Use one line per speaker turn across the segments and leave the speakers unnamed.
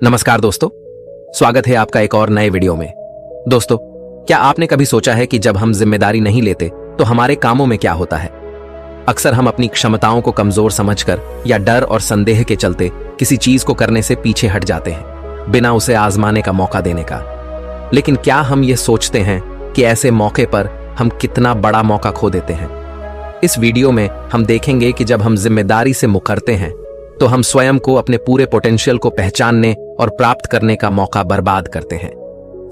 नमस्कार दोस्तों, स्वागत है आपका एक और नए वीडियो में। दोस्तों, क्या आपने कभी सोचा है कि जब हम जिम्मेदारी नहीं लेते तो हमारे कामों में क्या होता है? अक्सर हम अपनी क्षमताओं को कमजोर समझकर या डर और संदेह के चलते किसी चीज को करने से पीछे हट जाते हैं, बिना उसे आजमाने का मौका देने का। लेकिन क्या हम ये सोचते हैं कि ऐसे मौके पर हम कितना बड़ा मौका खो देते हैं? इस वीडियो में हम देखेंगे कि जब हम जिम्मेदारी से मुकरते हैं तो हम स्वयं को, अपने पूरे पोटेंशियल को पहचानने और प्राप्त करने का मौका बर्बाद करते हैं।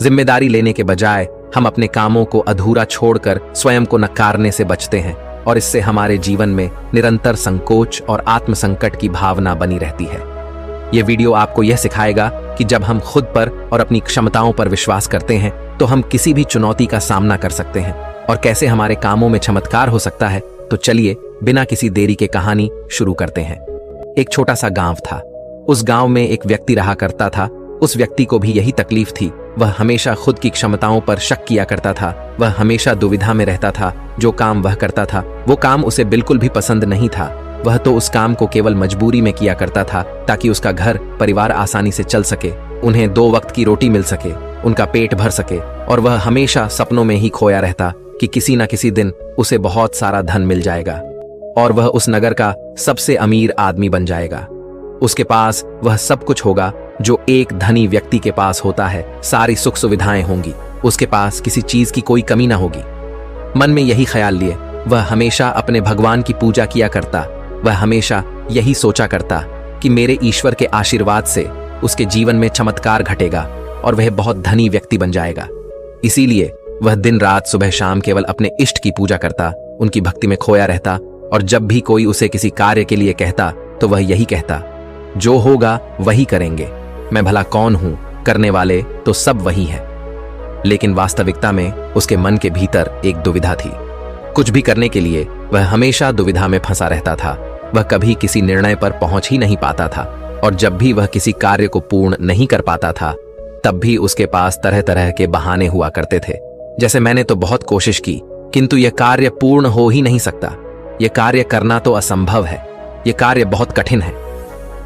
जिम्मेदारी लेने के बजाय हम अपने कामों को अधूरा छोड़कर स्वयं को नकारने से बचते हैं और इससे हमारे जीवन में निरंतर संकोच और आत्मसंकट की भावना बनी रहती है। यह वीडियो आपको यह सिखाएगा कि जब हम खुद पर और अपनी क्षमताओं पर विश्वास करते हैं तो हम किसी भी चुनौती का सामना कर सकते हैं और कैसे हमारे कामों में चमत्कार हो सकता है। तो चलिए बिना किसी देरी के कहानी शुरू करते हैं। एक छोटा सा गांव था। उस गांव में एक व्यक्ति रहा करता था। उस व्यक्ति को भी यही तकलीफ थी। वह हमेशा खुद की क्षमताओं पर शक किया करता था। वह हमेशा दुविधा में रहता था। जो काम वह करता था वो काम उसे बिल्कुल भी पसंद नहीं था। वह तो उस काम को केवल मजबूरी में किया करता था ताकि उसका घर परिवार आसानी से चल सके, उन्हें 2 वक्त की रोटी मिल सके, उनका पेट भर सके। और वह हमेशा सपनों में ही खोया रहता कि किसी न किसी दिन उसे बहुत सारा धन मिल जाएगा और वह उस नगर का सबसे अमीर आदमी बन जाएगा। उसके पास वह सब कुछ होगा जो एक धनी व्यक्ति के पास होता है। सारी सुख सुविधाएं होंगी। उसके पास किसी चीज की कोई कमी ना होगी। मन में यही ख्याल लिए वह हमेशा अपने भगवान की पूजा किया करता। वह हमेशा यही सोचा करता कि मेरे ईश्वर के आशीर्वाद से उसके जीवन में चमत्कार घटेगा और वह बहुत धनी व्यक्ति बन जाएगा। इसीलिए वह दिन रात सुबह शाम केवल अपने इष्ट की पूजा करता, उनकी भक्ति में खोया रहता। और जब भी कोई उसे किसी कार्य के लिए कहता तो वह यही कहता, जो होगा वही करेंगे, मैं भला कौन हूं, करने वाले तो सब वही है। लेकिन वास्तविकता में उसके मन के भीतर एक दुविधा थी। कुछ भी करने के लिए वह हमेशा दुविधा में फंसा रहता था। वह कभी किसी निर्णय पर पहुंच ही नहीं पाता था और जब भी वह किसी कार्य को पूर्ण नहीं कर पाता था तब भी उसके पास तरह तरह के बहाने हुआ करते थे। जैसे, मैंने तो बहुत कोशिश की किंतु यह कार्य पूर्ण हो ही नहीं सकता, यह कार्य करना तो असंभव है, यह कार्य बहुत कठिन है।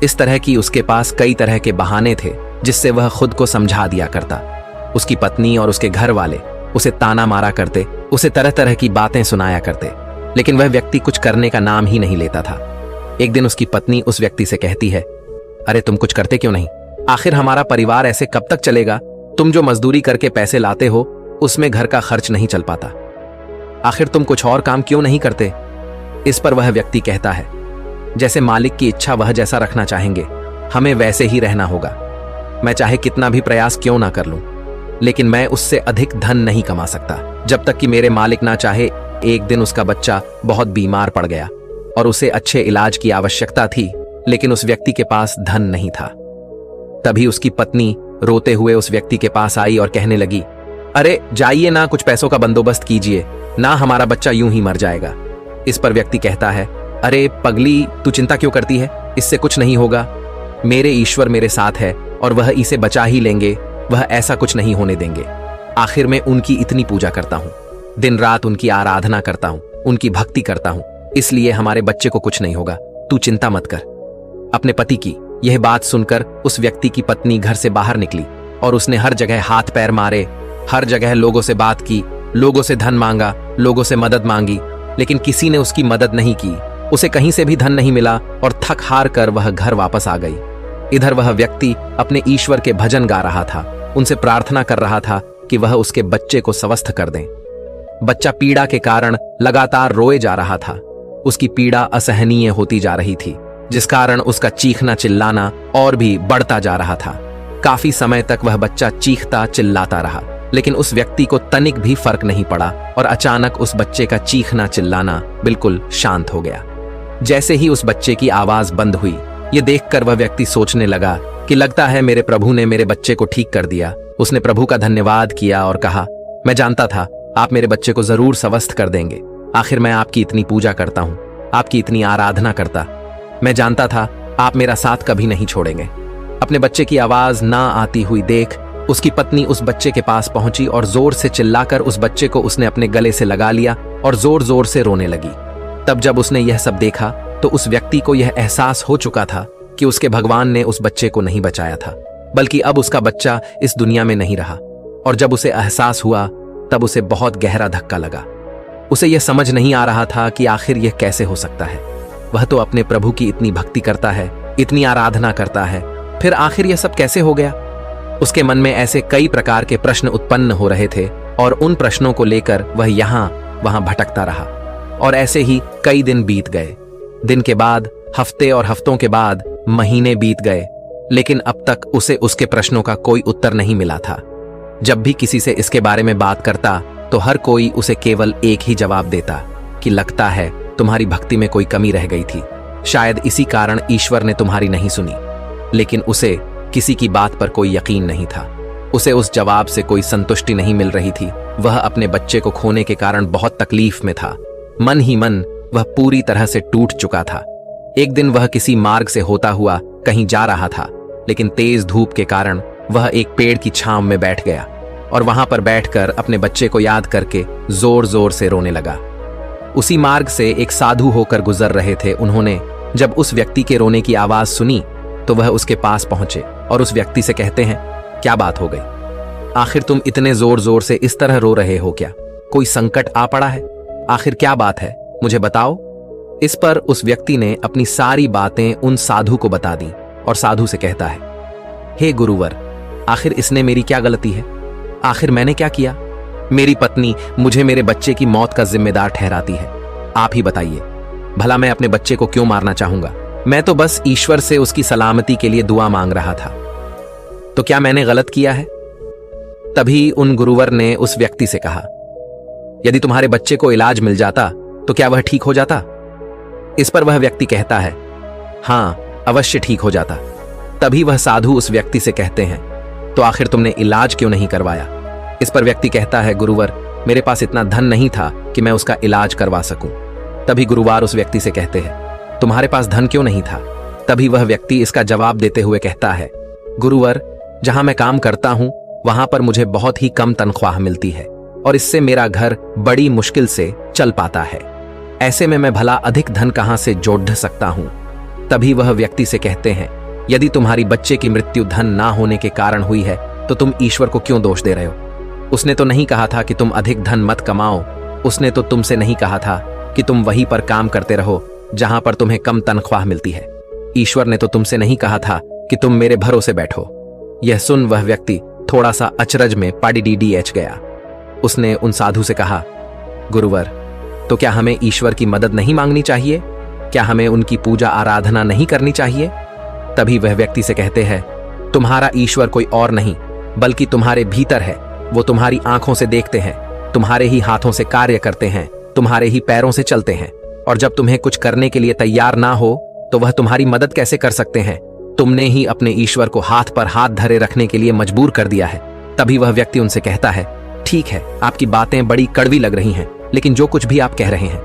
इस तरह की उसके पास कई तरह के बहाने थे जिससे वह खुद को समझा दिया करता। उसकी पत्नी और उसके घर वाले उसे ताना मारा करते, उसे तरह तरह की बातें सुनाया करते, लेकिन वह व्यक्ति कुछ करने का नाम ही नहीं लेता था। एक दिन उसकी पत्नी उस व्यक्ति से कहती है, अरे तुम कुछ करते क्यों नहीं? आखिर हमारा परिवार ऐसे कब तक चलेगा? तुम जो मजदूरी करके पैसे लाते हो उसमें घर का खर्च नहीं चल पाता। आखिर तुम कुछ और काम क्यों नहीं करते? इस पर वह व्यक्ति कहता है, जैसे मालिक की इच्छा वह जैसा रखना चाहेंगे, हमें वैसे ही रहना होगा। मैं चाहे कितना भी प्रयास क्यों ना कर लूं, लेकिन मैं उससे अधिक धन नहीं कमा सकता जब तक कि मेरे मालिक ना चाहे। एक दिन उसका बच्चा बहुत बीमार पड़ गया और उसे अच्छे इलाज की आवश्यकता थी, लेकिन उस व्यक्ति के पास धन नहीं था। तभी उसकी पत्नी रोते हुए उस व्यक्ति के पास आई और कहने लगी, अरे जाइए ना, कुछ पैसों का बंदोबस्त कीजिए ना, हमारा बच्चा यूं ही मर जाएगा। इस पर व्यक्ति कहता है, अरे पगली, तू चिंता क्यों करती है? इससे कुछ नहीं होगा। मेरे ईश्वर मेरे साथ है और वह इसे बचा ही लेंगे, वह ऐसा कुछ नहीं होने देंगे। आखिर मैं उनकी इतनी पूजा करता हूं, दिन रात उनकी आराधना करता हूं, उनकी भक्ति करता हूं, इसलिए हमारे बच्चे को कुछ नहीं होगा, तू चिंता मत कर। अपने पति की यह बात सुनकर उस व्यक्ति की पत्नी घर से बाहर निकली और उसने हर जगह हाथ पैर मारे, हर जगह लोगों से बात की, लोगों से धन मांगा, लोगों से मदद मांगी, लेकिन किसी ने उसकी मदद नहीं की। उसे कहीं से भी धन नहीं मिला और थक हार कर वह घर वापस आ गई। इधर वह व्यक्ति अपने ईश्वर के भजन गा रहा था, उनसे प्रार्थना कर रहा था कि वह उसके बच्चे को स्वस्थ कर दें। बच्चा पीड़ा के कारण लगातार रोए जा रहा था। उसकी पीड़ा असहनीय होती जा रही थी, जिस कारण उसका चीखना चिल्लाना और भी बढ़ता जा रहा था। काफी समय तक वह बच्चा चीखता चिल्लाता रहा, लेकिन उस व्यक्ति को तनिक भी फर्क नहीं पड़ा और अचानक उस बच्चे का चीखना चिल्लाना बिल्कुल शांत हो गया। जैसे ही उस बच्चे की आवाज बंद हुई, ये देखकर वह व्यक्ति सोचने लगा कि लगता है मेरे प्रभु ने मेरे बच्चे को ठीक कर दिया। उसने प्रभु का धन्यवाद किया और कहा, मैं जानता था आप मेरे बच्चे को जरूर स्वस्थ कर देंगे। आखिर मैं आपकी इतनी पूजा करता हूँ, आपकी इतनी आराधना करता। मैं जानता था आप मेरा साथ कभी नहीं छोड़ेंगे। अपने बच्चे की आवाज ना आती हुई देख उसकी पत्नी उस बच्चे के पास पहुंची और जोर से चिल्लाकर उस बच्चे को उसने अपने गले से लगा लिया और जोर जोर से रोने लगी। तब जब उसने यह सब देखा तो उस व्यक्ति को यह एहसास हो चुका था कि उसके भगवान ने उस बच्चे को नहीं बचाया था। बल्कि अब उसका बच्चा इस दुनिया में नहीं रहा। और जब उसे एहसास हुआ तब उसे बहुत गहरा धक्का लगा। उसे यह समझ नहीं आ रहा था कि आखिर यह कैसे हो सकता है। वह तो अपने प्रभु की इतनी भक्ति करता है, इतनी आराधना करता है, फिर आखिर यह सब कैसे हो गया। उसके मन में ऐसे कई प्रकार के प्रश्न उत्पन्न हो रहे थे और उन प्रश्नों को लेकर वह यहां वहां भटकता रहा। और ऐसे ही कई दिन बीत गए। दिन के बाद हफ्ते और हफ्तों के बाद महीने बीत गए, लेकिन अब तक उसे उसके प्रश्नों का कोई उत्तर नहीं मिला था। जब भी किसी से इसके बारे में बात करता तो हर कोई उसे केवल एक ही जवाब देता कि लगता है तुम्हारी भक्ति में कोई कमी रह गई थी, शायद इसी कारण ईश्वर ने तुम्हारी नहीं सुनी। लेकिन उसे किसी की बात पर कोई यकीन नहीं था। उसे उस जवाब से कोई संतुष्टि नहीं मिल रही थी। वह अपने बच्चे को खोने के कारण बहुत तकलीफ में था। मन ही मन वह पूरी तरह से टूट चुका था। एक दिन वह किसी मार्ग से होता हुआ कहीं जा रहा था, लेकिन तेज धूप के कारण वह एक पेड़ की छांव में बैठ गया और वहां पर बैठकर अपने बच्चे को याद करके जोर जोर से रोने लगा। उसी मार्ग से एक साधु होकर गुजर रहे थे। उन्होंने जब उस व्यक्ति के रोने की आवाज सुनी तो वह उसके पास पहुंचे और उस व्यक्ति से कहते हैं, क्या बात हो गई? आखिर तुम इतने जोर जोर से इस तरह रो रहे हो? क्या कोई संकट आ पड़ा है? आखिर क्या बात है, मुझे बताओ। इस पर उस व्यक्ति ने अपनी सारी बातें उन साधु को बता दी और साधु से कहता है, हे गुरुवर, आखिर इसने मेरी क्या गलती है? आखिर मैंने क्या किया? मेरी पत्नी मुझे मेरे बच्चे की मौत का जिम्मेदार ठहराती है। आप ही बताइए, भला मैं अपने बच्चे को क्यों मारना चाहूंगा? मैं तो बस ईश्वर से उसकी सलामती के लिए दुआ मांग रहा था। तो क्या मैंने गलत किया है? तभी उन गुरुवर ने उस व्यक्ति से कहा, यदि तुम्हारे बच्चे को इलाज मिल जाता तो क्या वह ठीक हो जाता? इस पर वह व्यक्ति कहता है, हां, अवश्य ठीक हो जाता। तभी वह साधु उस व्यक्ति से कहते हैं, तो आखिर तुमने इलाज क्यों नहीं करवाया? इस पर व्यक्ति कहता है, गुरुवर, मेरे पास इतना धन नहीं था कि मैं उसका इलाज करवा सकूं। तभी गुरुवार उस व्यक्ति से कहते हैं, तुम्हारे पास धन क्यों नहीं था? तभी वह व्यक्ति इसका जवाब देते हुए कहता है, गुरुवर, जहां मैं काम करता हूं वहां पर मुझे बहुत ही कम तनख्वाह मिलती है और इससे मेरा घर बड़ी मुश्किल से चल पाता है। ऐसे में मैं भला अधिक धन कहां से जोड़ सकता हूं? तभी वह व्यक्ति से कहते हैं, यदि तुम्हारी बच्चे की मृत्यु धन ना होने के कारण हुई है तो तुम ईश्वर को क्यों दोष दे रहे हो? उसने तो नहीं कहा था कि तुम अधिक धन मत कमाओ। उसने तो तुमसे नहीं कहा था कि तुम वहीं पर काम करते रहो जहां पर तुम्हें कम तनख्वाह मिलती है। ईश्वर ने तो तुमसे नहीं कहा था कि तुम मेरे भरोसे बैठो। यह सुन वह व्यक्ति थोड़ा सा अचरज में पड़ीडीएच गया। उसने उन साधु से कहा, गुरुवर, तो क्या हमें ईश्वर की मदद नहीं मांगनी चाहिए? क्या हमें उनकी पूजा आराधना नहीं करनी चाहिए? तभी वह व्यक्ति से कहते हैं, तुम्हारा ईश्वर कोई और नहीं बल्कि तुम्हारे भीतर है। वो तुम्हारी आंखों से देखते हैं, तुम्हारे ही हाथों से कार्य करते हैं, तुम्हारे ही पैरों से चलते हैं, और जब तुम्हें कुछ करने के लिए तैयार ना हो तो वह तुम्हारी मदद कैसे कर सकते हैं? तुमने ही अपने ईश्वर को हाथ पर हाथ धरे रखने के लिए मजबूर कर दिया है। तभी वह व्यक्ति उनसे कहता है, ठीक है, आपकी बातें बड़ी कड़वी लग रही हैं, लेकिन जो कुछ भी आप कह रहे हैं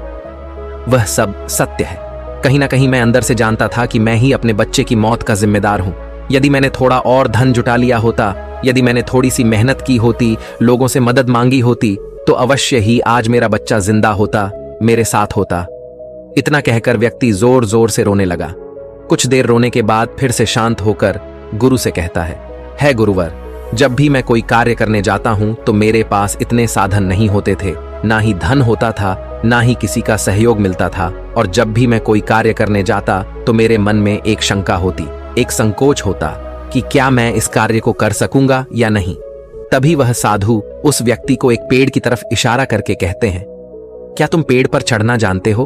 वह सब सत्य है। कहीं ना कहीं मैं अंदर से जानता था कि मैं ही अपने बच्चे की मौत का जिम्मेदार हूं। यदि मैंने थोड़ा और धन जुटा लिया होता, यदि मैंने थोड़ी सी मेहनत की होती, लोगों से मदद मांगी होती, तो अवश्य ही आज मेरा बच्चा जिंदा होता, मेरे साथ होता। इतना कहकर व्यक्ति जोर जोर से रोने लगा। कुछ देर रोने के बाद फिर से शांत होकर गुरु से कहता है गुरुवर, जब भी मैं कोई कार्य करने जाता हूं तो मेरे पास इतने साधन नहीं होते थे, ना ही धन होता था, ना ही किसी का सहयोग मिलता था। और जब भी मैं कोई कार्य करने जाता तो मेरे मन में एक शंका होती, एक संकोच होता कि क्या मैं इस कार्य को कर सकूंगा या नहीं। तभी वह साधु उस व्यक्ति को एक पेड़ की तरफ इशारा करके कहते हैं, क्या तुम पेड़ पर चढ़ना जानते हो?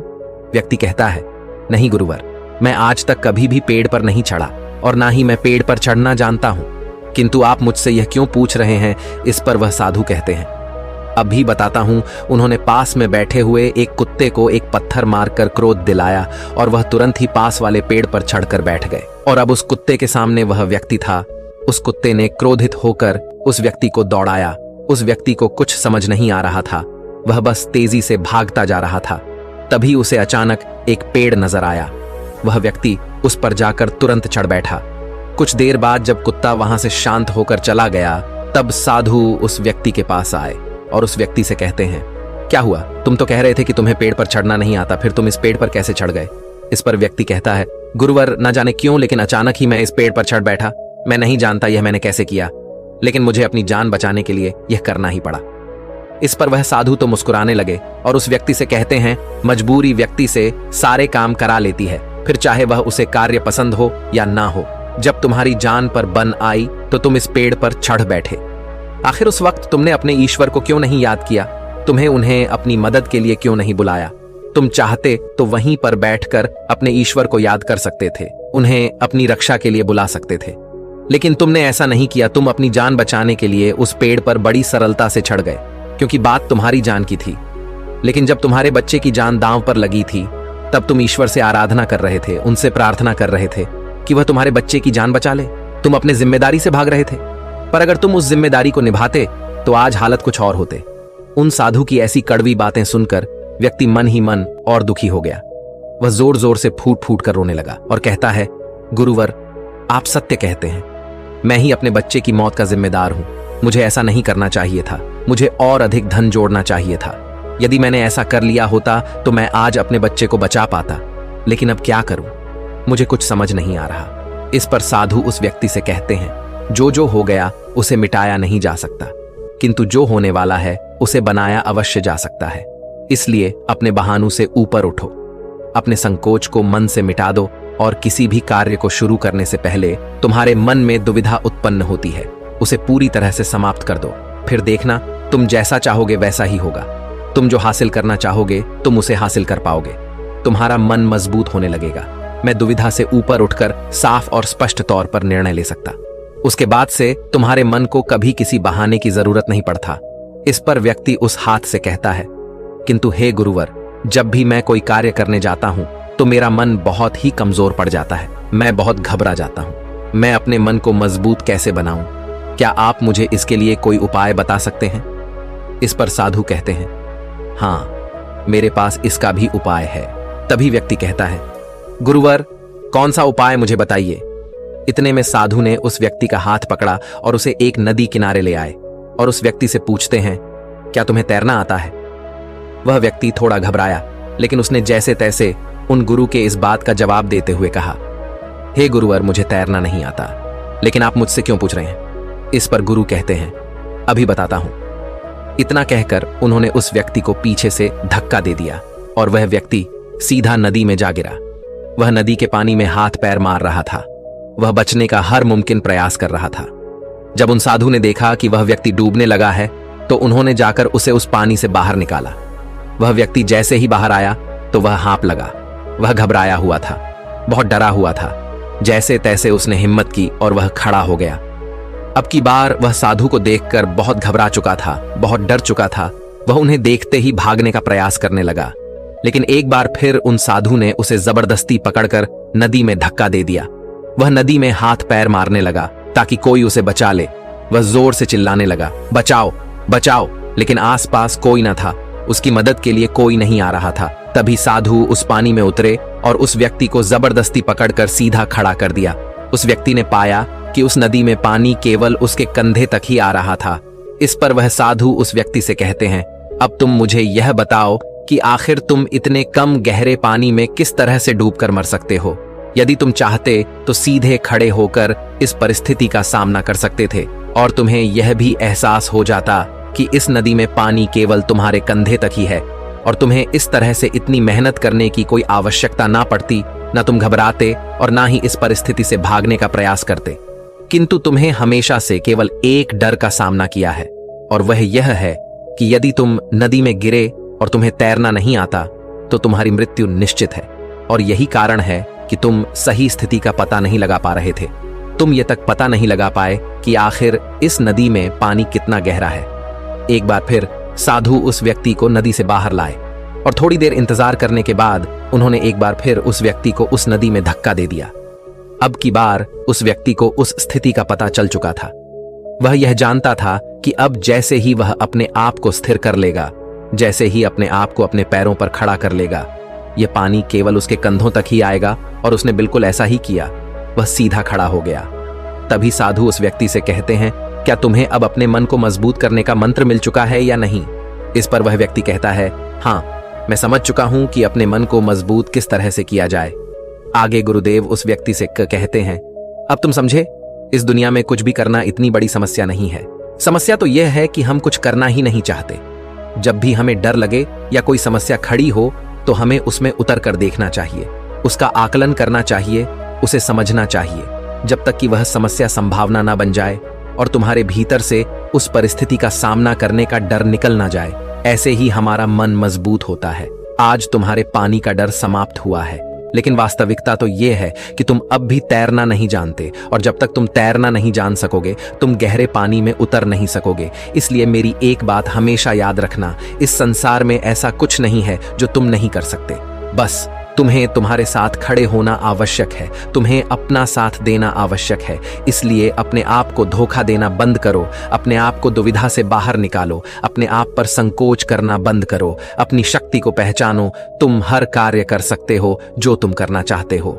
व्यक्ति कहता है, नहीं गुरुवर, मैं आज तक कभी भी पेड़ पर नहीं चढ़ा और ना ही मैं पेड़ पर चढ़ना जानता हूं, किंतु आप मुझसे यह क्यों पूछ रहे हैं? इस पर वह साधु कहते हैं, अभी बताता हूं। उन्होंने पास में बैठे हुए एक कुत्ते को एक पत्थर मारकर क्रोध दिलाया और वह तुरंत ही पास वाले पेड़ पर चढ़कर बैठ गए। और अब उस कुत्ते के सामने वह व्यक्ति था। उस कुत्ते ने क्रोधित होकर उस व्यक्ति को दौड़ाया। उस व्यक्ति को कुछ समझ नहीं आ रहा था, वह बस तेजी से भागता जा रहा था। तभी उसे अचानक एक पेड़ नजर आया। वह व्यक्ति उस पर जाकर तुरंत चढ़ बैठा। कुछ देर बाद जब कुत्ता वहां से शांत होकर चला गया, तब साधु उस व्यक्ति के पास आए और उस व्यक्ति से कहते हैं, क्या हुआ? तुम तो कह रहे थे कि तुम्हें पेड़ पर चढ़ना नहीं आता, फिर तुम इस पेड़ पर कैसे चढ़ गए? इस पर व्यक्ति कहता है, गुरुवर, न जाने क्यों लेकिन अचानक ही मैं इस पेड़ पर चढ़ बैठा। मैं नहीं जानता यह मैंने कैसे किया, लेकिन मुझे अपनी जान बचाने के लिए यह करना ही पड़ा। इस पर वह साधु तो मुस्कुराने लगे और उस व्यक्ति से कहते हैं, मजबूरी व्यक्ति से सारे काम करा लेती है, फिर चाहे वह उसे कार्य पसंद हो या ना हो। जब तुम्हारी जान पर बन आई तो तुम इस पेड़ पर चढ़ बैठे। आखिर उस वक्त तुमने अपने ईश्वर को क्यों नहीं याद किया? तुम्हें उन्हें अपनी मदद के लिए क्यों नहीं बुलाया? तुम चाहते तो वहीं पर बैठकर अपने ईश्वर को याद कर सकते थे, उन्हें अपनी रक्षा के लिए बुला सकते थे, लेकिन तुमने ऐसा नहीं किया। तुम अपनी जान बचाने के लिए उस पेड़ पर बड़ी सरलता से चढ़ गए, क्योंकि बात तुम्हारी जान की थी। लेकिन जब तुम्हारे बच्चे की जान दांव पर लगी थी, तब तुम ईश्वर से आराधना कर रहे थे, उनसे प्रार्थना कर रहे थे कि वह तुम्हारे बच्चे की जान बचा ले। तुम अपने जिम्मेदारी से भाग रहे थे, पर अगर तुम उस जिम्मेदारी को निभाते तो आज हालत कुछ और होते। उन साधु की ऐसी कड़वी बातें सुनकर व्यक्ति मन ही मन और दुखी हो गया। वह जोर जोर से फूट फूट कर रोने लगा और कहता है, गुरुवर, आप सत्य कहते हैं, मैं ही अपने बच्चे की मौत का जिम्मेदार हूं। मुझे ऐसा नहीं करना चाहिए था, मुझे और अधिक धन जोड़ना चाहिए था। यदि मैंने ऐसा कर लिया होता तो मैं आज अपने बच्चे को बचा पाता, लेकिन अब क्या करूं? मुझे कुछ समझ नहीं आ रहा। इस पर साधु उस व्यक्ति से कहते हैं, जो हो गया उसे मिटाया नहीं जा सकता, किंतु जो होने वाला है उसे बनाया अवश्य जा सकता है। इसलिए अपने बहानों से ऊपर उठो, अपने संकोच को मन से मिटा दो और किसी भी कार्य को शुरू करने से पहले तुम्हारे मन में दुविधा उत्पन्न होती है, उसे पूरी तरह से समाप्त कर दो। फिर देखना, तुम जैसा चाहोगे वैसा ही होगा। तुम जो हासिल करना चाहोगे तुम उसे हासिल कर पाओगे। तुम्हारा मन मजबूत होने लगेगा। मैं दुविधा से ऊपर उठकर साफ और स्पष्ट तौर पर निर्णय ले सकता। उसके बाद से तुम्हारे मन को कभी किसी बहाने की जरूरत नहीं पड़ता। इस पर व्यक्ति उस हाथ से कहता है, किंतु हे गुरुवर, जब भी मैं कोई कार्य करने जाता हूं तो मेरा मन बहुत ही कमजोर पड़ जाता है। मैं बहुत घबरा जाता हूं। मैं अपने मन को मजबूत कैसे बनाऊं? क्या आप मुझे इसके लिए कोई उपाय बता सकते हैं? इस पर साधु कहते हैं, हाँ, मेरे पास इसका भी उपाय है। तभी व्यक्ति कहता है, गुरुवर, कौन सा उपाय मुझे बताइए। इतने में साधु ने उस व्यक्ति का हाथ पकड़ा और उसे एक नदी किनारे ले आए और उस व्यक्ति से पूछते हैं, क्या तुम्हें तैरना आता है? वह व्यक्ति थोड़ा घबराया, लेकिन उसने जैसे तैसे उन गुरु के इस बात का जवाब देते हुए कहा, हे गुरुवर, मुझे तैरना नहीं आता, लेकिन आप मुझसे क्यों पूछ रहे हैं? इस पर गुरु कहते हैं, अभी बताता हूं। इतना कहकर उन्होंने उस व्यक्ति को पीछे से धक्का दे दिया और वह व्यक्ति सीधा नदी में जा गिरा। वह नदी के पानी में हाथ पैर मार रहा था। वह बचने का हर मुमकिन प्रयास कर रहा था। जब उन साधु ने देखा कि वह व्यक्ति डूबने लगा है तो उन्होंने जाकर उसे उस पानी से बाहर निकाला। वह व्यक्ति जैसे ही बाहर आया तो वह हाँफ लगा। वह घबराया हुआ था, बहुत डरा हुआ था। जैसे तैसे उसने हिम्मत की और वह खड़ा हो गया। अब की बार वह साधु को देखकर बहुत घबरा चुका था, बहुत डर चुका था। वह उन्हें देखते ही भागने का प्रयास करने लगा, लेकिन एक बार फिर उन साधु ने उसे जबरदस्ती पकड़कर नदी में धक्का दे दिया। वह नदी में हाथ पैर मारने लगा ताकि कोई उसे बचा ले। वह जोर से चिल्लाने लगा, बचाओ बचाओ, लेकिन आसपास कोई न था। उसकी मदद के लिए कोई नहीं आ रहा था। तभी साधु उस पानी में उतरे और उस व्यक्ति को जबरदस्ती पकड़कर सीधा खड़ा कर दिया। उस व्यक्ति ने पाया कि उस नदी में पानी केवल उसके कंधे तक ही आ रहा था। इस पर वह साधु उस व्यक्ति से कहते हैं, अब तुम मुझे यह बताओ कि आखिर तुम इतने कम गहरे पानी में किस तरह से डूबकर मर सकते हो? यदि तुम चाहते तो सीधे खड़े होकर इस परिस्थिति का सामना कर सकते थे और तुम्हें यह भी एहसास हो जाता कि इस नदी में पानी केवल तुम्हारे कंधे तक ही है और तुम्हें इस तरह से इतनी मेहनत करने की कोई आवश्यकता ना पड़ती। न तुम घबराते और ना ही इस परिस्थिति से भागने का प्रयास करते, किंतु तुम्हें हमेशा से केवल एक डर का सामना किया है, और वह यह है कि यदि तुम नदी में गिरे और तुम्हें तैरना नहीं आता तो तुम्हारी मृत्यु निश्चित है। और यही कारण है कि तुम सही स्थिति का पता नहीं लगा पा रहे थे। तुम ये तक पता नहीं लगा पाए कि आखिर इस नदी में पानी कितना गहरा है। एक बार फिर साधु उस व्यक्ति को नदी से बाहर लाए और थोड़ी देर इंतजार करने के बाद उन्होंने एक बार फिर उस व्यक्ति को उस नदी में धक्का दे दिया। अब की बार उस व्यक्ति को उस स्थिति का पता चल चुका था। वह यह जानता था कि अब जैसे ही वह अपने आप को स्थिर कर लेगा, जैसे ही अपने आप को अपने पैरों पर खड़ा कर लेगा, यह पानी केवल उसके कंधों तक ही आएगा। और उसने बिल्कुल ऐसा ही किया। वह सीधा खड़ा हो गया। तभी साधु उस व्यक्ति से कहते हैं, क्या तुम्हें अब अपने मन को मजबूत करने का मंत्र मिल चुका है या नहीं? इस पर वह व्यक्ति कहता है, हाँ, मैं समझ चुका हूं कि अपने मन को मजबूत किस तरह से किया जाए। आगे गुरुदेव उस व्यक्ति से कहते हैं, अब तुम समझे? इस दुनिया में कुछ भी करना इतनी बड़ी समस्या नहीं है। समस्या तो यह है कि हम कुछ करना ही नहीं चाहते। जब भी हमें डर लगे या कोई समस्या खड़ी हो तो हमें उसमें उतर कर देखना चाहिए, उसका आकलन करना चाहिए, उसे समझना चाहिए, जब तक कि वह समस्या संभावना ना बन जाए और तुम्हारे भीतर से उस परिस्थिति का सामना करने का डर निकल ना जाए। ऐसे ही हमारा मन मजबूत होता है। आज तुम्हारे पानी का डर समाप्त हुआ है, लेकिन वास्तविकता तो यह है कि तुम अब भी तैरना नहीं जानते, और जब तक तुम तैरना नहीं जान सकोगे तुम गहरे पानी में उतर नहीं सकोगे। इसलिए मेरी एक बात हमेशा याद रखना, इस संसार में ऐसा कुछ नहीं है जो तुम नहीं कर सकते। बस तुम्हें तुम्हारे साथ खड़े होना आवश्यक है, तुम्हें अपना साथ देना आवश्यक है। इसलिए अपने आप को धोखा देना बंद करो, अपने आप को दुविधा से बाहर निकालो, अपने आप पर संकोच करना बंद करो, अपनी शक्ति को पहचानो। तुम हर कार्य कर सकते हो जो तुम करना चाहते हो।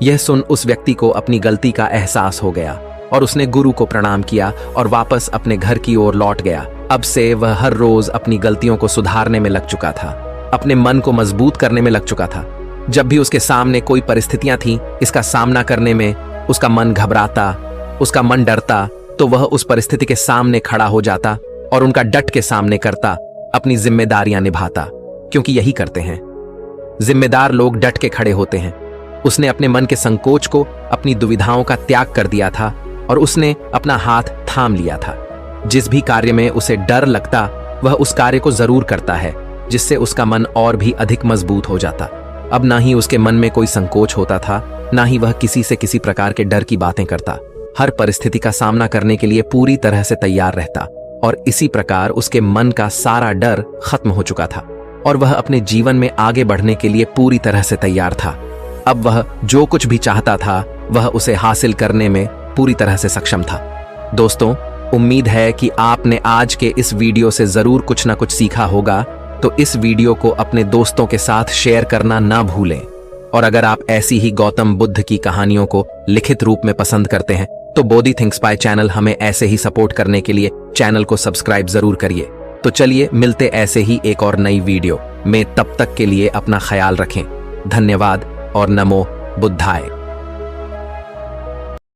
यह सुन उस व्यक्ति को अपनी गलती का एहसास हो गया और उसने गुरु को प्रणाम किया और वापस अपने घर की ओर लौट गया। अब से वह हर रोज अपनी गलतियों को सुधारने में लग चुका था, अपने मन को मजबूत करने में लग चुका था। जब भी उसके सामने कोई परिस्थितियां थीं, इसका सामना करने में उसका मन घबराता, उसका मन डरता, तो वह उस परिस्थिति के सामने खड़ा हो जाता और उनका डट के सामने करता, अपनी जिम्मेदारियां निभाता, क्योंकि यही करते हैं जिम्मेदार लोग, डट के खड़े होते हैं। उसने अपने मन के संकोच को, अपनी दुविधाओं का त्याग कर दिया था और उसने अपना हाथ थाम लिया था। जिस भी कार्य में उसे डर लगता वह उस कार्य को जरूर करता है, जिससे उसका मन और भी अधिक मजबूत हो जाता। अब ना ही उसके मन में कोई संकोच होता था, ना ही वह किसी से किसी प्रकार के डर की बातें करता। हर परिस्थिति का सामना करने के लिए पूरी तरह से तैयार रहता और इसी प्रकार उसके मन का सारा डर खत्म हो चुका था और वह अपने जीवन में आगे बढ़ने के लिए पूरी तरह से तैयार था। अब वह जो कुछ भी चाहता था वह उसे हासिल करने में पूरी तरह से सक्षम था। दोस्तों, उम्मीद है कि आपने आज के इस वीडियो से जरूर कुछ ना कुछ सीखा होगा, तो इस वीडियो को अपने दोस्तों के साथ शेयर करना ना भूलें। और अगर आप ऐसी ही गौतम बुद्ध की कहानियों को लिखित रूप में पसंद करते हैं तो बोधि थिंक्स बाय चैनल हमें ऐसे ही सपोर्ट करने के लिए चैनल को सब्सक्राइब जरूर करिए। तो चलिए मिलते ऐसे ही एक और नई वीडियो में, तब तक के लिए अपना ख्याल रखें। धन्यवाद और नमो बुद्धाय।